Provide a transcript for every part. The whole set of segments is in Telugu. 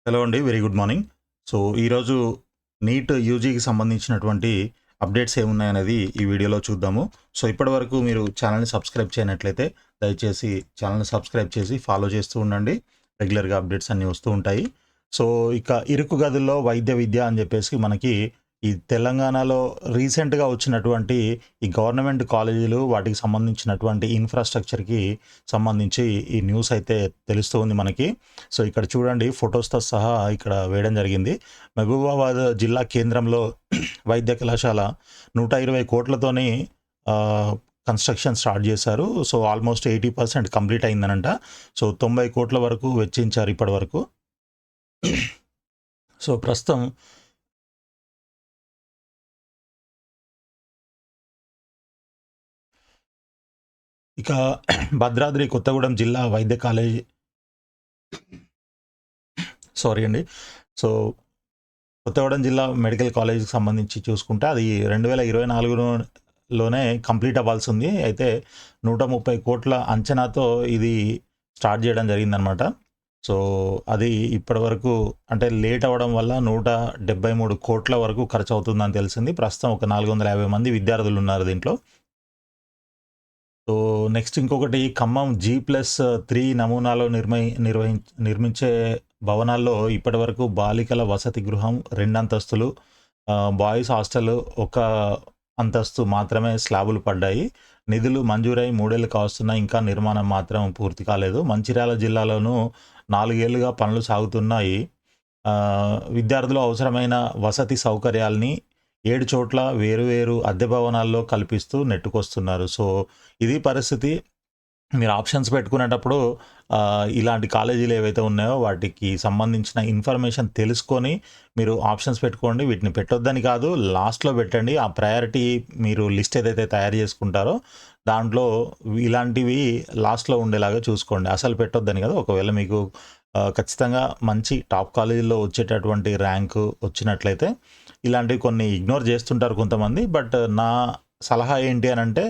హలో అండి. Very good morning. సో, ఈరోజు నీట్ యూజీకి సంబంధించినటువంటి అప్డేట్స్ ఏమున్నాయనేది ఈ వీడియోలో చూద్దాము. సో, ఇప్పటివరకు మీరు ఛానల్‌ని సబ్స్క్రైబ్ చేయనట్లయితే దయచేసి ఛానల్‌ని సబ్స్క్రైబ్ చేసి ఫాలో చేస్తూ ఉండండి. రెగ్యులర్‌గా అప్డేట్స్ అన్నీ వస్తూ ఉంటాయి. సో, ఇక ఇరుకు గదుల్లో వైద్య విద్య అని చెప్పేసి మనకి ఈ తెలంగాణలో రీసెంట్‌గా వచ్చినటువంటి ఈ గవర్నమెంట్ కాలేజీలు వాటికి సంబంధించినటువంటి ఇన్‌ఫ్రాస్ట్రక్చర్‌కి సంబంధించి ఈ న్యూస్ అయితే తెలుస్తూ ఉంది మనకి. సో, ఇక్కడ చూడండి ఫోటోస్‌తో సహా ఇక్కడ వేయడం జరిగింది. మహబూబాబాద్ జిల్లా కేంద్రంలో వైద్య కళాశాల 120 కోట్లతోని కన్‌స్ట్రక్షన్ స్టార్ట్ చేశారు. సో, ఆల్మోస్ట్ 80% కంప్లీట్ అయిందనంట. సో, 90 కోట్ల వరకు వెచ్చించారు ఇప్పటివరకు. సో, ప్రస్తుతం ఇక భద్రాద్రి కొత్తగూడెం జిల్లా వైద్య కాలేజీ సారీ అండి. సో, కొత్తగూడెం జిల్లా మెడికల్ కాలేజ్‌కి సంబంధించి చూసుకుంటే అది 2024లోనే కంప్లీట్ అవ్వాల్సింది. అయితే 130 కోట్ల అంచనాతో ఇది స్టార్ట్ చేయడం జరిగిందనమాట. సో, అది ఇప్పటివరకు అంటే లేట్ అవ్వడం వల్ల 173 కోట్ల వరకు ఖర్చవుతుందని తెలిసింది. ప్రస్తుతం ఒక 450 మంది విద్యార్థులు ఉన్నారు దీంట్లో. సో, నెక్స్ట్ ఇంకొకటి ఖమ్మం G+3 నమూనాలో నిర్మించే భవనాల్లో ఇప్పటివరకు బాలికల వసతి గృహం 2 అంతస్తులు, బాయ్స్ హాస్టల్ 1 అంతస్తు మాత్రమే స్లాబులు పడ్డాయి. నిధులు మంజూరై 3 ఏళ్లు కావస్తున్నా ఇంకా నిర్మాణం మాత్రం పూర్తి కాలేదు. మంచిర్యాల జిల్లాలోనూ 4 ఏళ్లుగా పనులు సాగుతున్నాయి. విద్యార్థులు అవసరమైన వసతి సౌకర్యాల్ని 7 చోట్ల వేరు అద్దె భవనాల్లో కల్పిస్తూ నెట్టుకొస్తున్నారు. సో, ఇది పరిస్థితి. మీరు ఆప్షన్స్ పెట్టుకునేటప్పుడు ఇలాంటి కాలేజీలు ఏవైతే ఉన్నాయో వాటికి సంబంధించిన ఇన్ఫర్మేషన్ తెలుసుకొని మీరు ఆప్షన్స్ పెట్టుకోండి. వీటిని పెట్టొద్దని కాదు, లాస్ట్‌లో పెట్టండి. ఆ ప్రయారిటీ మీరు లిస్ట్ ఏదైతే తయారు చేసుకుంటారో దాంట్లో ఇలాంటివి లాస్ట్‌లో ఉండేలాగా చూసుకోండి. అసలు పెట్టొద్దని కాదు. ఒకవేళ మీకు ఖచ్చితంగా మంచి టాప్ కాలేజీల్లో వచ్చేటటువంటి ర్యాంకు వచ్చినట్లయితే ఇలాంటివి కొన్ని ఇగ్నోర్ చేస్తుంటారు కొంతమంది. బట్ నా సలహా ఏంటి అనంటే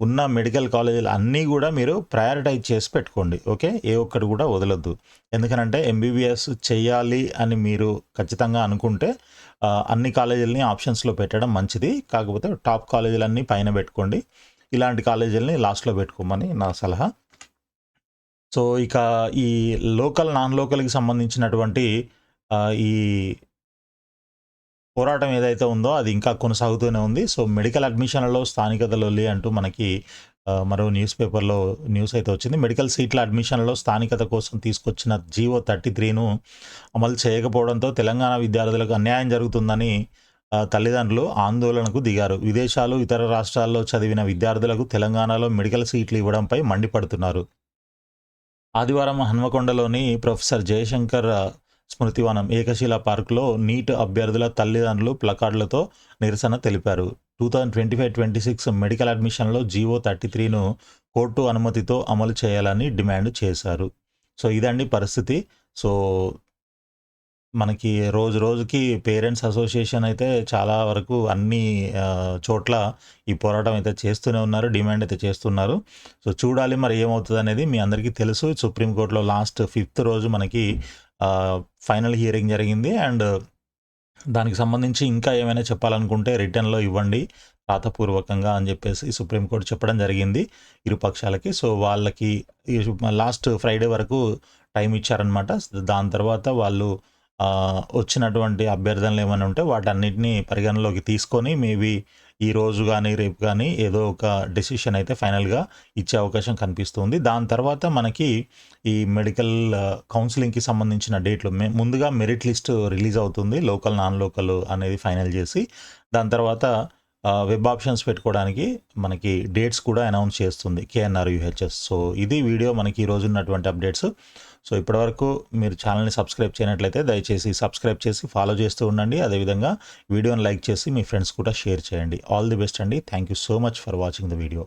ఉన్న మెడికల్ కాలేజీలు అన్నీ కూడా మీరు ప్రయారిటైజ్ చేసి పెట్టుకోండి. ఓకే, ఏ ఒక్కటి కూడా వదలొద్దు. ఎందుకనంటే ఎంబీబీఎస్ చెయ్యాలి అని మీరు ఖచ్చితంగా అనుకుంటే అన్ని కాలేజీలని ఆప్షన్స్లో పెట్టడం మంచిది. కాకపోతే టాప్ కాలేజీలన్నీ పైన పెట్టుకోండి. ఇలాంటి కాలేజీలని లాస్ట్లో పెట్టుకోమని నా సలహా. సో, ఇక ఈ లోకల్ నాన్ లోకల్కి సంబంధించినటువంటి ఈ పోరాటం ఏదైతే ఉందో అది ఇంకా కొనసాగుతూనే ఉంది. సో, మెడికల్ అడ్మిషన్‌లలో స్థానికత లొల్లి అంటూ మనకి మరో న్యూస్ పేపర్‌లో న్యూస్ అయితే వచ్చింది. మెడికల్ సీట్ల అడ్మిషన్‌లో స్థానికత కోసం తీసుకొచ్చిన జీవో 33ను అమలు చేయకపోవడంతో తెలంగాణ విద్యార్థులకు అన్యాయం జరుగుతుందని తల్లిదండ్రులు ఆందోళనకు దిగారు. విదేశాలు, ఇతర రాష్ట్రాల్లో చదివిన విద్యార్థులకు తెలంగాణలో మెడికల్ సీట్లు ఇవ్వడంపై మండిపడుతున్నారు. ఆదివారం హన్మకొండలోని ప్రొఫెసర్ జయశంకర్ స్మృతివనం ఏకశిలా పార్కులో నీట్ అభ్యర్థుల తల్లిదండ్రులు ప్లకార్డులతో నిరసన తెలిపారు. 2025-26 మెడికల్ అడ్మిషన్లో జీవో 33ను కోర్టు అనుమతితో అమలు చేయాలని డిమాండ్ చేశారు. సో, ఇదండి పరిస్థితి. సో, మనకి రోజుకి పేరెంట్స్ అసోసియేషన్ అయితే చాలా వరకు అన్ని చోట్ల ఈ పోరాటం అయితే చేస్తూనే ఉన్నారు. డిమాండ్ అయితే చేస్తున్నారు. సో, చూడాలి మరి ఏమవుతుందనేది. మీ అందరికీ తెలుసు సుప్రీంకోర్టులో లాస్ట్ 5th రోజు మనకి ఫైనల్ హియరింగ్ జరిగింది. అండ్ దానికి సంబంధించి ఇంకా ఏమైనా చెప్పాలనుకుంటే రిటర్న్‌లో ఇవ్వండి రాతపూర్వకంగా అని చెప్పేసి సుప్రీంకోర్టు చెప్పడం జరిగింది ఇరు పక్షాలకి. సో, వాళ్ళకి లాస్ట్ ఫ్రైడే వరకు టైం ఇచ్చారనమాట. దాని తర్వాత వాళ్ళు వచ్చినటువంటి అభ్యర్థనలు ఏమైనా ఉంటే వాటన్నిటిని పరిగణలోకి తీసుకొని మేబీ ఈరోజు కానీ రేపు కానీ ఏదో ఒక డెసిషన్ అయితే ఫైనల్గా ఇచ్చే అవకాశం కనిపిస్తుంది. దాని తర్వాత మనకి ఈ మెడికల్ కౌన్సిలింగ్కి సంబంధించిన డేట్లు ముందుగా మెరిట్ లిస్ట్ రిలీజ్ అవుతుంది. లోకల్ నాన్ లోకల్ అనేది ఫైనల్ చేసి దాని తర్వాత వెబ్ ఆప్షన్స్ పెట్టుకోవడానికి మనకి డేట్స్ కూడా అనౌన్స్ చేస్తుంది KNR UHS. సో, ఇది వీడియో మనకి ఈరోజు ఉన్నటువంటి అప్డేట్స్. సో, ఇప్పటివరకు మీరు ఛానల్ని సబ్స్క్రైబ్ చేయనట్లయితే దయచేసి సబ్స్క్రైబ్ చేసి ఫాలో చేస్తూ ఉండండి. అదేవిధంగా వీడియోని లైక్ చేసి మీ ఫ్రెండ్స్ కూడా షేర్ చేయండి. ఆల్ ది బెస్ట్ అండి. Thank you so much for watching the video.